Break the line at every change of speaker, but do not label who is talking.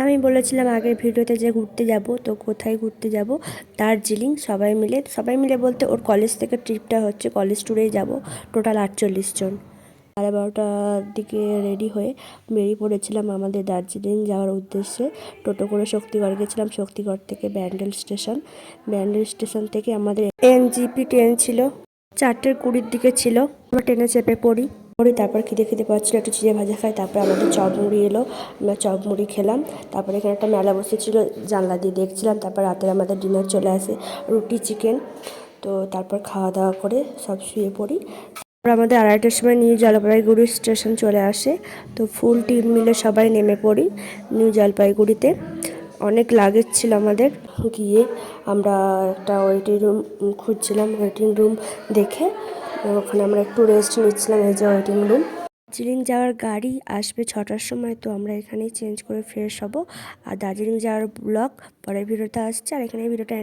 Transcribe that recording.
আমি বলেছিলাম আগের ভিডিওতে যে ঘুরতে যাব, তো কোথায় ঘুরতে যাব? দার্জিলিং। সবাই মিলে বলতে ওর কলেজ থেকে ট্রিপটা হচ্ছে, কলেজ ট্যুরেই যাব। টোটাল 48 জন। 12:30টার দিকে রেডি হয়ে বেরিয়ে পড়েছিলাম আমাদের দার্জিলিং যাওয়ার উদ্দেশ্যে। টোটো করে শক্তিগড় গেছিলাম, শক্তিগড় থেকে ব্যান্ডেল স্টেশন থেকে আমাদের এনজিপি ট্রেন ছিল, 4:20-র দিকে ছিল। আমরা ট্রেনে চেপে পড়ি। তারপর খিদে পাচ্ছিলো, একটু চিড়ে ভাজা খাই। তারপর আমাদের চপ মুড়ি এলো, আমরা চপ মুড়ি খেলাম। তারপরে এখানে একটা মেলা বসেছিল, জানলা দিয়ে দেখছিলাম। তারপর রাতের আমাদের ডিনার চলে আসে, রুটি চিকেন। তো তারপর খাওয়া দাওয়া করে সব শুয়ে পড়ি। তারপর আমাদের 2:30টার সময় নিউ জলপাইগুড়ি স্টেশন চলে আসে। তো ফুল টিম মিলে সবাই নেমে পড়ি নিউ জলপাইগুড়িতে। অনেক লাগেজ ছিল আমাদের। গিয়ে আমরা একটা ওয়েটিং রুম খুঁজছিলাম, ওয়েটিং রুম দেখে ওখানে আমরা একটু রেস্ট নিচ্ছিলাম। এই যে ওয়েটিং রুম। দার্জিলিং যাওয়ার গাড়ি আসবে 6টার সময়, তো আমরা এখানেই চেঞ্জ করে ফ্রেশ হব। আর দার্জিলিং যাওয়ার ব্লগ পরের ভিডিওতে আসছে। আর এখানে ভিডিওটা